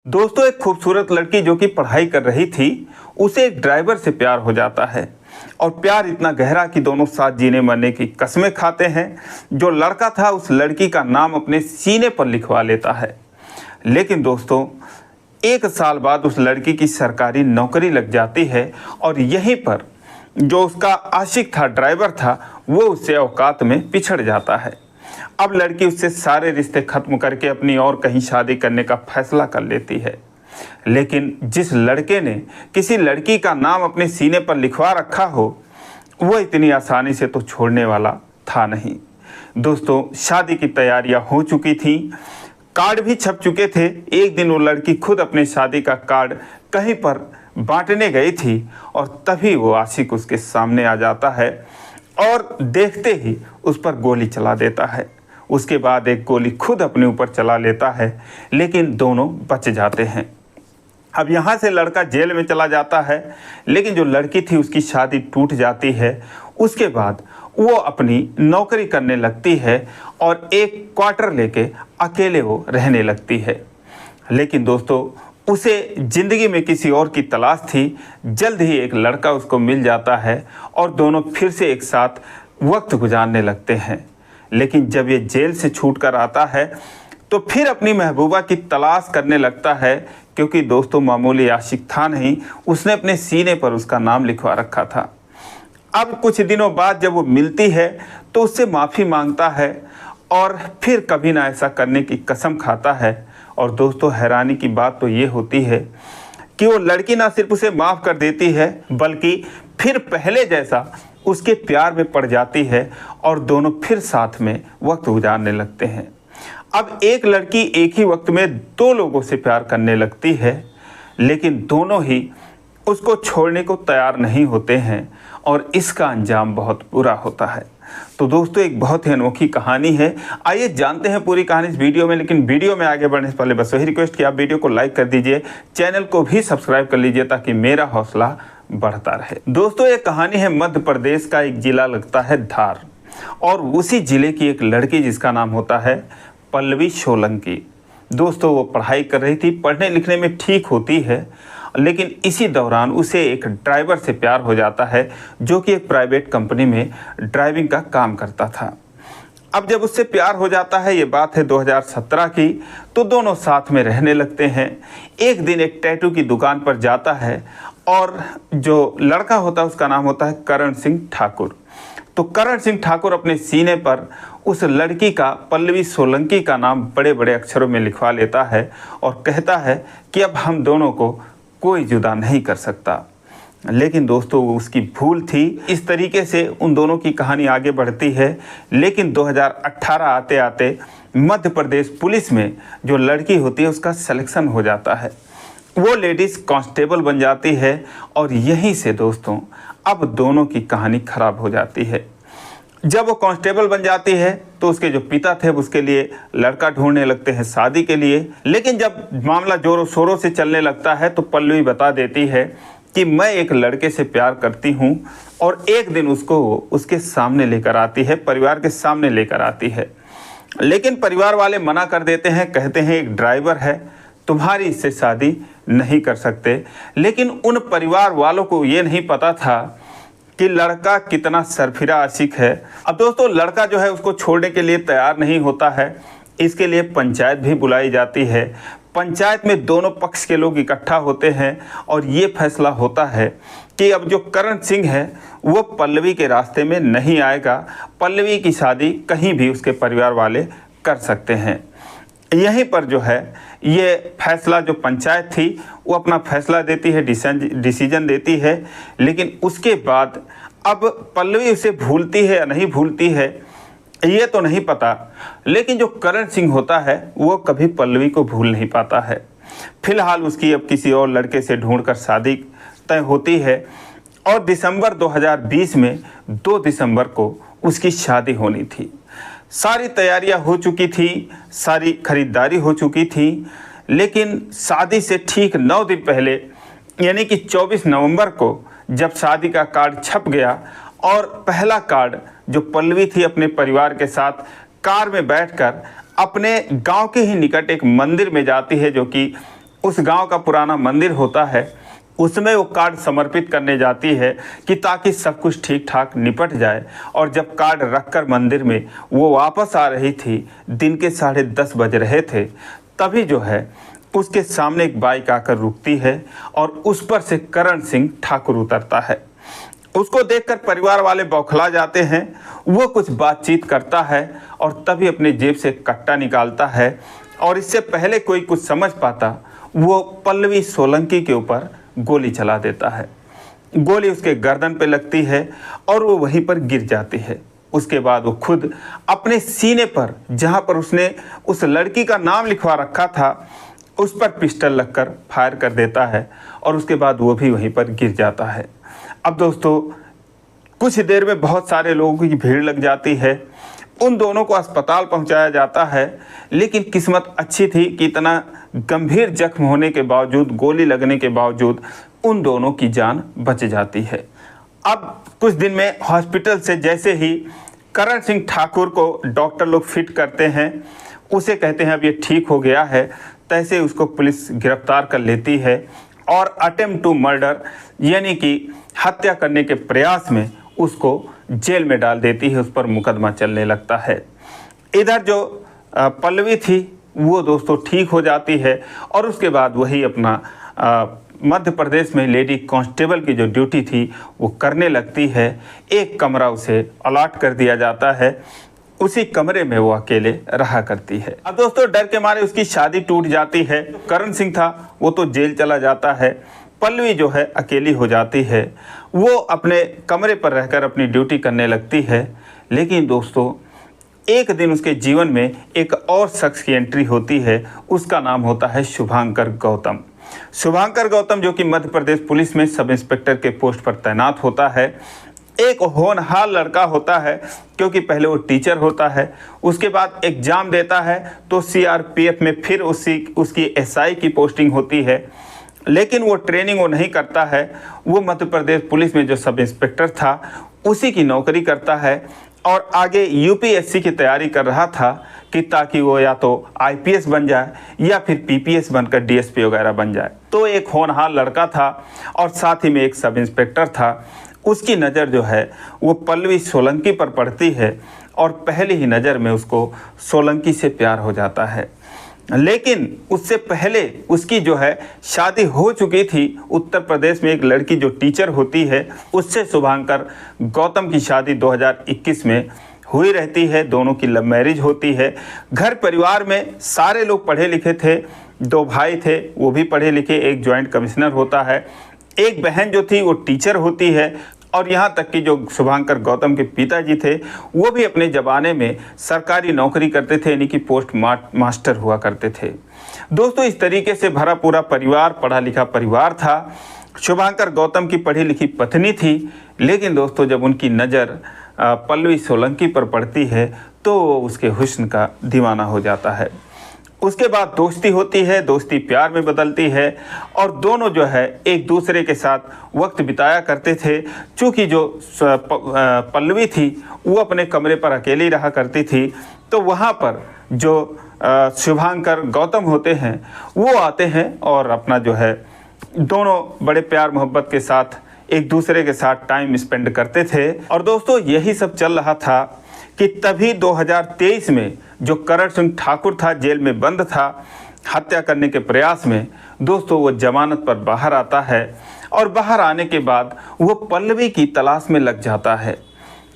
दोस्तों, एक खूबसूरत लड़की जो कि पढ़ाई कर रही थी, उसे एक ड्राइवर से प्यार हो जाता है और प्यार इतना गहरा कि दोनों साथ जीने मरने की कस्में खाते हैं। जो लड़का था उस लड़की का नाम अपने सीने पर लिखवा लेता है। लेकिन दोस्तों, 1 साल बाद उस लड़की की सरकारी नौकरी लग जाती है और यहीं पर जो उसका आशिक था, ड्राइवर था, वो उससे औकात में पिछड़ जाता है। अब लड़की उससे सारे रिश्ते खत्म करके अपनी और कहीं शादी करने का फैसला कर लेती है। लेकिन जिस लड़के ने किसी लड़की का नाम अपने सीने पर लिखवा रखा हो, वो इतनी आसानी से तो छोड़ने वाला था नहीं। दोस्तों, शादी की तैयारियां हो चुकी थी, कार्ड भी छप चुके थे। एक दिन वो लड़की खुद अपने शादी का कार्ड कहीं पर बांटने गई थी और तभी वो आशिक उसके सामने आ जाता है और देखते ही उस पर गोली चला देता है। उसके बाद एक गोली खुद अपने ऊपर चला लेता है, लेकिन दोनों बच जाते हैं। अब यहाँ से लड़का जेल में चला जाता है, लेकिन जो लड़की थी उसकी शादी टूट जाती है। उसके बाद वो अपनी नौकरी करने लगती है और एक क्वार्टर लेके अकेले वो रहने लगती है। लेकिन दोस्तों, उसे ज़िंदगी में किसी और की तलाश थी। जल्द ही एक लड़का उसको मिल जाता है और दोनों फिर से एक साथ वक्त गुजारने लगते हैं। लेकिन जब ये जेल से छूट कर आता है तो फिर अपनी महबूबा की तलाश करने लगता है, क्योंकि दोस्तों मामूली आशिक था नहीं, उसने अपने सीने पर उसका नाम लिखवा रखा था। अब कुछ दिनों बाद जब वो मिलती है तो उससे माफ़ी मांगता है और फिर कभी ना ऐसा करने की कसम खाता है। और दोस्तों, हैरानी की बात तो ये होती है कि वो लड़की ना सिर्फ उसे माफ़ कर देती है, बल्कि फिर पहले जैसा उसके प्यार में पड़ जाती है और दोनों फिर साथ में वक्त गुजारने लगते हैं। अब एक लड़की एक ही वक्त में 2 लोगों से प्यार करने लगती है, लेकिन दोनों ही उसको छोड़ने को तैयार नहीं होते हैं और इसका अंजाम बहुत बुरा होता है। तो दोस्तों, एक बहुत ही अनोखी कहानी है। आइए जानते हैं पूरी कहानी इस वीडियो में। लेकिन वीडियो में आगे बढ़ने से पहले बस वही रिक्वेस्ट कि आप वीडियो को लाइक कर दीजिए, चैनल को भी सब्सक्राइब कर लीजिए ताकि मेरा हौसला बढ़ता रहे। दोस्तों, ये कहानी है मध्य प्रदेश का एक जिला लगता है धार, और उसी जिले की एक लड़की जिसका नाम होता है पल्लवी सोलंकी। दोस्तों, वो पढ़ाई कर रही थी, पढ़ने लिखने में ठीक होती है, लेकिन इसी दौरान उसे एक ड्राइवर से प्यार हो जाता है जो कि एक प्राइवेट कंपनी में ड्राइविंग का काम करता था। अब जब उससे प्यार हो जाता है, ये बात है 2017 की, तो दोनों साथ में रहने लगते हैं। एक दिन एक टैटू की दुकान पर जाता है और जो लड़का होता है उसका नाम होता है करण सिंह ठाकुर। तो करण सिंह ठाकुर अपने सीने पर उस लड़की का, पल्लवी सोलंकी का नाम बड़े बड़े अक्षरों में लिखवा लेता है और कहता है कि अब हम दोनों को कोई जुदा नहीं कर सकता। लेकिन दोस्तों, वो उसकी भूल थी। इस तरीके से उन दोनों की कहानी आगे बढ़ती है। लेकिन 2018 आते आते मध्य प्रदेश पुलिस में जो लड़की होती है उसका सिलेक्शन हो जाता है। वो लेडीज़ कांस्टेबल बन जाती है और यहीं से दोस्तों अब दोनों की कहानी खराब हो जाती है। जब वो कांस्टेबल बन जाती है तो उसके जो पिता थे उसके लिए लड़का ढूंढने लगते हैं शादी के लिए। लेकिन जब मामला जोरों शोरों से चलने लगता है तो पल्लवी बता देती है कि मैं एक लड़के से प्यार करती हूँ, और एक दिन उसको उसके सामने लेकर आती है, परिवार के सामने लेकर आती है। लेकिन परिवार वाले मना कर देते हैं, कहते हैं एक ड्राइवर है, तुम्हारी इससे शादी नहीं कर सकते। लेकिन उन परिवार वालों को ये नहीं पता था कि लड़का कितना सरफिरा आशिक है। अब दोस्तों, लड़का जो है उसको छोड़ने के लिए तैयार नहीं होता है। इसके लिए पंचायत भी बुलाई जाती है। पंचायत में दोनों पक्ष के लोग इकट्ठा होते हैं और ये फैसला होता है कि अब जो करण सिंह है वो पल्लवी के रास्ते में नहीं आएगा। पल्लवी की शादी कहीं भी उसके परिवार वाले कर सकते हैं। यहीं पर जो है ये फैसला, जो पंचायत थी वो अपना फैसला देती है, डिसीजन देती है। लेकिन उसके बाद अब पल्लवी उसे भूलती है या नहीं भूलती है ये तो नहीं पता, लेकिन जो करण सिंह होता है वो कभी पल्लवी को भूल नहीं पाता है। फिलहाल उसकी अब किसी और लड़के से ढूंढकर शादी तय होती है और दिसंबर 2020 में 2 दिसंबर को उसकी शादी होनी थी। सारी तैयारियां हो चुकी थी, सारी खरीदारी हो चुकी थी। लेकिन शादी से ठीक 9 दिन पहले, यानी कि 24 नवंबर को जब शादी का कार्ड छप गया और पहला कार्ड जो पल्लवी थी अपने परिवार के साथ कार में बैठकर अपने गांव के ही निकट एक मंदिर में जाती है जो कि उस गांव का पुराना मंदिर होता है, उसमें वो कार्ड समर्पित करने जाती है कि ताकि सब कुछ ठीक ठाक निपट जाए। और जब कार्ड रखकर मंदिर में वो वापस आ रही थी, दिन के 10:30 बज रहे थे, तभी जो है उसके सामने एक बाइक आकर रुकती है और उस पर से करण सिंह ठाकुर उतरता है। उसको देखकर परिवार वाले बौखला जाते हैं। वो कुछ बातचीत करता है और तभी अपने जेब से कट्टा निकालता है और इससे पहले कोई कुछ समझ पाता, वो पल्लवी सोलंकी के ऊपर गोली चला देता है। गोली उसके गर्दन पे लगती है और वो वहीं पर गिर जाती है। उसके बाद वो खुद अपने सीने पर, जहाँ पर उसने उस लड़की का नाम लिखवा रखा था, उस पर पिस्टल लगकर फायर कर देता है और उसके बाद वो भी वहीं पर गिर जाता है। अब दोस्तों कुछ देर में बहुत सारे लोगों की भीड़ लग जाती है। उन दोनों को अस्पताल पहुंचाया जाता है, लेकिन किस्मत अच्छी थी कि इतना गंभीर जख्म होने के बावजूद, गोली लगने के बावजूद उन दोनों की जान बच जाती है। अब कुछ दिन में हॉस्पिटल से जैसे ही करण सिंह ठाकुर को डॉक्टर लोग फिट करते हैं, उसे कहते हैं अब ये ठीक हो गया है, तैसे उसको पुलिस गिरफ्तार कर लेती है और अटेम्प्ट टू मर्डर यानी कि हत्या करने के प्रयास में उसको जेल में डाल देती है। उस पर मुकदमा चलने लगता है। इधर जो पल्लवी थी वो दोस्तों ठीक हो जाती है और उसके बाद वही अपना मध्य प्रदेश में लेडी कांस्टेबल की जो ड्यूटी थी वो करने लगती है। एक कमरा उसे अलॉट कर दिया जाता है, उसी कमरे में वो अकेले रहा करती है। अब दोस्तों डर के मारे उसकी शादी टूट जाती है। करण सिंह था वो तो जेल चला जाता है, पल्लवी जो है अकेली हो जाती है। वो अपने कमरे पर रहकर अपनी ड्यूटी करने लगती है। लेकिन दोस्तों एक दिन उसके जीवन में एक और शख्स की एंट्री होती है। उसका नाम होता है शुभांकर गौतम। शुभांकर गौतम जो कि मध्य प्रदेश पुलिस में सब इंस्पेक्टर के पोस्ट पर तैनात होता है। एक होनहार लड़का होता है, क्योंकि पहले वो टीचर होता है, उसके बाद एग्ज़ाम देता है तो सीआरपीएफ में फिर उसकी एसआई की पोस्टिंग होती है। लेकिन वो ट्रेनिंग वो नहीं करता है, वो मध्य प्रदेश पुलिस में जो सब इंस्पेक्टर था उसी की नौकरी करता है और आगे यूपीएससी की तैयारी कर रहा था कि ताकि वो या तो आईपीएस बन जाए या फिर पीपीएस बनकर डीएसपी वगैरह बन जाए। तो एक होनहार लड़का था और साथ ही में एक सब इंस्पेक्टर था। उसकी नज़र जो है वो पल्लवी सोलंकी पर पड़ती है और पहली ही नज़र में उसको सोलंकी से प्यार हो जाता है। लेकिन उससे पहले उसकी जो है शादी हो चुकी थी। उत्तर प्रदेश में एक लड़की जो टीचर होती है उससे शुभांकर गौतम की शादी 2021 में हुई रहती है। दोनों की लव मैरिज होती है। घर परिवार में सारे लोग पढ़े लिखे थे। 2 भाई थे वो भी पढ़े लिखे, एक जॉइंट कमिश्नर होता है, एक बहन जो थी वो टीचर होती है और यहाँ तक कि जो शुभांकर गौतम के पिताजी थे वो भी अपने ज़माने में सरकारी नौकरी करते थे, यानी कि पोस्ट मास्टर हुआ करते थे। दोस्तों इस तरीके से भरा पूरा परिवार, पढ़ा लिखा परिवार था। शुभांकर गौतम की पढ़ी लिखी पत्नी थी। लेकिन दोस्तों जब उनकी नज़र पल्लवी सोलंकी पर पड़ती है तो वो उसके हुस्न का दीवाना हो जाता है। उसके बाद दोस्ती होती है, दोस्ती प्यार में बदलती है और दोनों जो है एक दूसरे के साथ वक्त बिताया करते थे। चूँकि जो पल्लवी थी वो अपने कमरे पर अकेली रहा करती थी, तो वहाँ पर जो शुभांकर गौतम होते हैं वो आते हैं और अपना जो है दोनों बड़े प्यार मोहब्बत के साथ एक दूसरे के साथ टाइम स्पेंड करते थे। और दोस्तों यही सब चल रहा था कि तभी 2023 में जो करण सिंह ठाकुर था जेल में बंद था हत्या करने के प्रयास में, दोस्तों वो जमानत पर बाहर आता है और बाहर आने के बाद वो पल्लवी की तलाश में लग जाता है।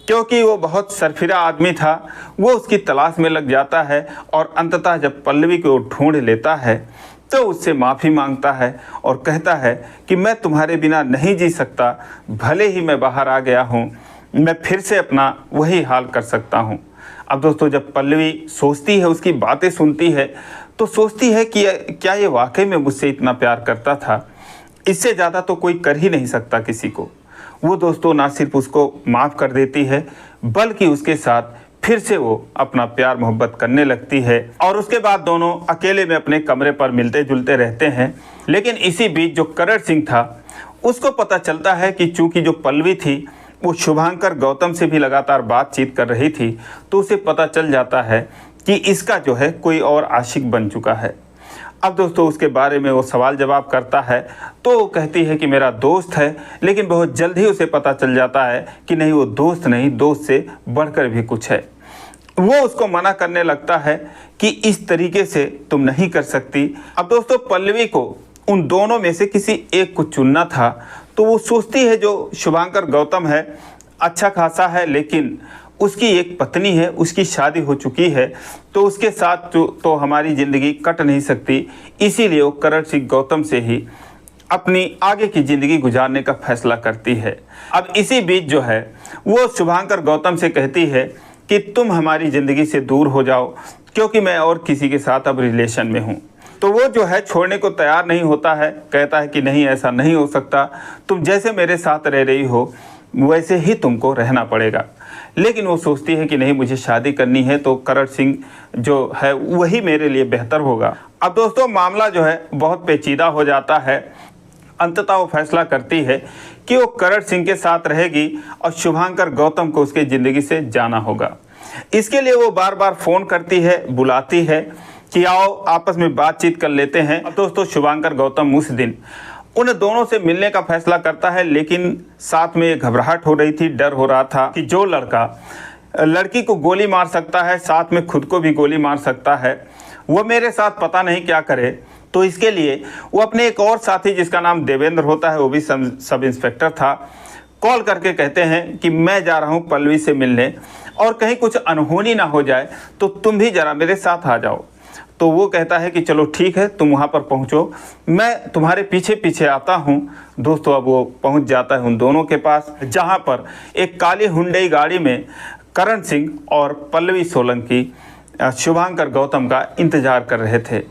क्योंकि वो बहुत सरफिरा आदमी था, वो उसकी तलाश में लग जाता है और अंततः जब पल्लवी को ढूंढ लेता है तो उससे माफ़ी मांगता है और कहता है कि मैं तुम्हारे बिना नहीं जी सकता, भले ही मैं बाहर आ गया हूँ, मैं फिर से अपना वही हाल कर सकता हूँ। अब दोस्तों जब पल्लवी सोचती है, उसकी बातें सुनती है, तो सोचती है कि क्या ये वाकई में मुझसे इतना प्यार करता था, इससे ज़्यादा तो कोई कर ही नहीं सकता किसी को। वो दोस्तों ना सिर्फ उसको माफ़ कर देती है बल्कि उसके साथ फिर से वो अपना प्यार मोहब्बत करने लगती है और उसके बाद दोनों अकेले में अपने कमरे पर मिलते जुलते रहते हैं। लेकिन इसी बीच जो करण सिंह था उसको पता चलता है कि चूँकि जो पल्लवी थी वो शुभांकर गौतम से भी लगातार बातचीत कर रही थी, तो उसे पता चल जाता है कि इसका जो है कोई और आशिक बन चुका है। अब दोस्तों उसके बारे में वो सवाल जवाब करता है तो वो कहती है कि मेरा दोस्त है, लेकिन बहुत जल्द ही उसे पता चल जाता है कि नहीं, वो दोस्त नहीं, दोस्त से बढ़कर भी कुछ है। वो उसको मना करने लगता है कि इस तरीके से तुम नहीं कर सकती। अब दोस्तों पल्लवी को उन दोनों में से किसी एक को चुनना था, तो वो सोचती है जो शुभांकर गौतम है अच्छा खासा है, लेकिन उसकी एक पत्नी है, उसकी शादी हो चुकी है, तो उसके साथ तो हमारी ज़िंदगी कट नहीं सकती। इसीलिए वो करण सिंह गौतम से ही अपनी आगे की ज़िंदगी गुजारने का फैसला करती है। अब इसी बीच जो है वो शुभांकर गौतम से कहती है कि तुम हमारी ज़िंदगी से दूर हो जाओ, क्योंकि मैं और किसी के साथ अब रिलेशन में हूँ। तो वो जो है छोड़ने को तैयार नहीं होता है, कहता है कि नहीं, ऐसा नहीं हो सकता, तुम जैसे मेरे साथ रह रही हो वैसे ही तुमको रहना पड़ेगा। लेकिन वो सोचती है कि नहीं, मुझे शादी करनी है, तो करण सिंह जो है वही मेरे लिए बेहतर होगा। अब दोस्तों मामला जो है बहुत पेचीदा हो जाता है। अंततः वो फैसला करती है कि वो करण सिंह के साथ रहेगी और शुभांकर गौतम को उसके ज़िंदगी से जाना होगा। इसके लिए वो बार बार फ़ोन करती है, बुलाती है कि आओ आपस में बातचीत कर लेते हैं। अब दोस्तों शुभांकर गौतम उस दिन उन दोनों से मिलने का फैसला करता है, लेकिन साथ में ये घबराहट हो रही थी, डर हो रहा था कि जो लड़का लड़की को गोली मार सकता है, साथ में खुद को भी गोली मार सकता है, वो मेरे साथ पता नहीं क्या करे। तो इसके लिए वो अपने एक और साथी जिसका नाम देवेंद्र होता है, वो भी सब इंस्पेक्टर था, कॉल करके कहते हैं कि मैं जा रहा हूँ पल्लवी से मिलने, और कहीं कुछ अनहोनी ना हो जाए तो तुम भी ज़रा मेरे साथ आ जाओ। तो वो कहता है कि चलो ठीक है, तुम वहाँ पर पहुँचो, मैं तुम्हारे पीछे पीछे आता हूँ। दोस्तों अब वो पहुँच जाता है उन दोनों के पास, जहाँ पर एक काली हुंडई गाड़ी में करण सिंह और पल्लवी सोलंकी शुभांकर गौतम का इंतज़ार कर रहे थे।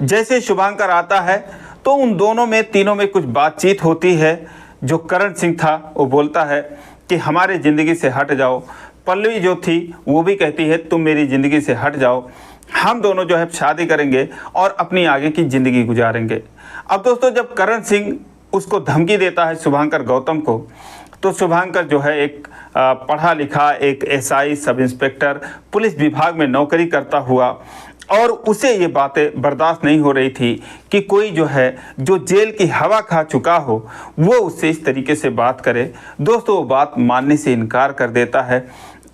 जैसे शुभांकर आता है तो उन दोनों में तीनों में कुछ बातचीत होती है। जो करण सिंह था वो बोलता है कि हमारे ज़िंदगी से हट जाओ। पल्लवी जो थी वो भी कहती है तुम मेरी ज़िंदगी से हट जाओ, हम दोनों जो है शादी करेंगे और अपनी आगे की ज़िंदगी गुजारेंगे। अब दोस्तों जब करण सिंह उसको धमकी देता है शुभांकर गौतम को, तो शुभांकर जो है एक पढ़ा लिखा एक एसआई सब इंस्पेक्टर पुलिस विभाग में नौकरी करता हुआ, और उसे ये बातें बर्दाश्त नहीं हो रही थी कि कोई जो है जो जेल की हवा खा चुका हो वो उससे इस तरीके से बात करे। दोस्तों वो बात मानने से इनकार कर देता है।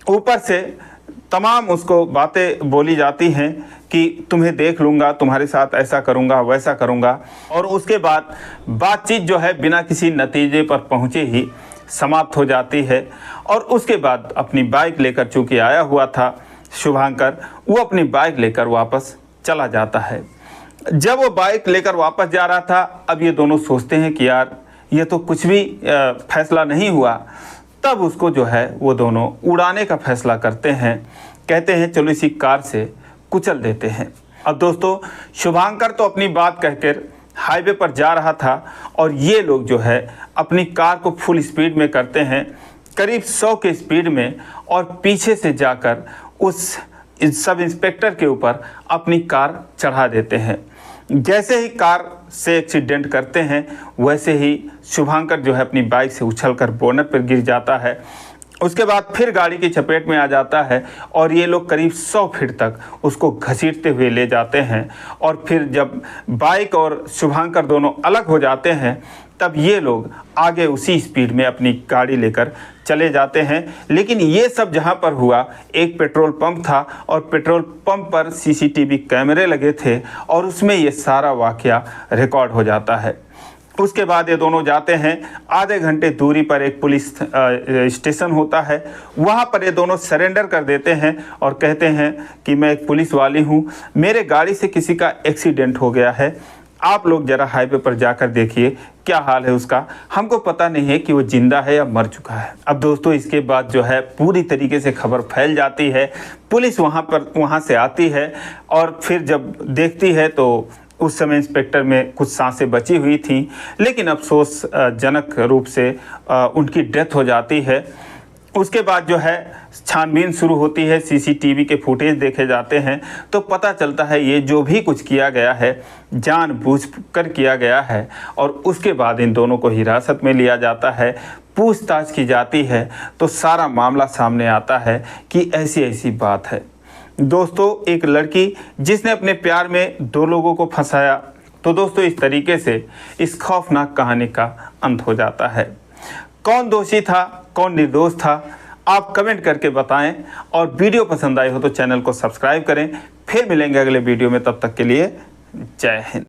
ऊपर से तमाम उसको बातें बोली जाती हैं कि तुम्हें देख लूँगा, तुम्हारे साथ ऐसा करूँगा, वैसा करूँगा, और उसके बाद बातचीत जो है बिना किसी नतीजे पर पहुँचे ही समाप्त हो जाती है। और उसके बाद अपनी बाइक लेकर, चूँकि आया हुआ था शुभांकर, वो अपनी बाइक लेकर वापस चला जाता है। जब वो बाइक लेकर वापस जा रहा था, अब ये दोनों सोचते हैं कि यार ये तो कुछ भी फैसला नहीं हुआ। तब उसको जो है वो दोनों उड़ाने का फैसला करते हैं, कहते हैं चलो इसी कार से कुचल देते हैं। अब दोस्तों शुभांकर तो अपनी बात कहकर हाईवे पर जा रहा था, और ये लोग जो है अपनी कार को फुल स्पीड में करते हैं, करीब 100 के स्पीड में, और पीछे से जाकर उस सब इंस्पेक्टर के ऊपर अपनी कार चढ़ा देते हैं। जैसे ही कार से एक्सीडेंट करते हैं वैसे ही शुभांकर जो है अपनी बाइक से उछलकर बोनट पर गिर जाता है। उसके बाद फिर गाड़ी की चपेट में आ जाता है, और ये लोग करीब 100 फीट तक उसको घसीटते हुए ले जाते हैं। और फिर जब बाइक और शुभांकर दोनों अलग हो जाते हैं, तब ये लोग आगे उसी स्पीड में अपनी गाड़ी लेकर चले जाते हैं। लेकिन ये सब जहाँ पर हुआ, एक पेट्रोल पंप था, और पेट्रोल पंप पर सीसीटीवी कैमरे लगे थे, और उसमें ये सारा वाकया रिकॉर्ड हो जाता है। उसके बाद ये दोनों जाते हैं, आधे घंटे दूरी पर एक पुलिस स्टेशन होता है, वहाँ पर ये दोनों सरेंडर कर देते हैं और कहते हैं कि मैं एक पुलिस वाली हूँ, मेरे गाड़ी से किसी का एक्सीडेंट हो गया है, आप लोग ज़रा हाईवे पर जाकर देखिए क्या हाल है उसका, हमको पता नहीं है कि वो जिंदा है या मर चुका है। अब दोस्तों इसके बाद जो है पूरी तरीके से खबर फैल जाती है, पुलिस वहाँ से आती है, और फिर जब देखती है तो उस समय इंस्पेक्टर में कुछ सांसें बची हुई थीं, लेकिन अफसोसजनक रूप से उनकी डेथ हो जाती है। उसके बाद जो है छानबीन शुरू होती है, सीसीटीवी के फुटेज देखे जाते हैं, तो पता चलता है ये जो भी कुछ किया गया है जानबूझकर किया गया है। और उसके बाद इन दोनों को हिरासत में लिया जाता है, पूछताछ की जाती है, तो सारा मामला सामने आता है कि ऐसी ऐसी बात है। दोस्तों एक लड़की जिसने अपने प्यार में दो लोगों को फंसाया, तो दोस्तों इस तरीके से इस खौफनाक कहानी का अंत हो जाता है। कौन दोषी था, कौन निर्दोष था, आप कमेंट करके बताएं और वीडियो पसंद आई हो तो चैनल को सब्सक्राइब करें। फिर मिलेंगे अगले वीडियो में, तब तक के लिए जय हिंद।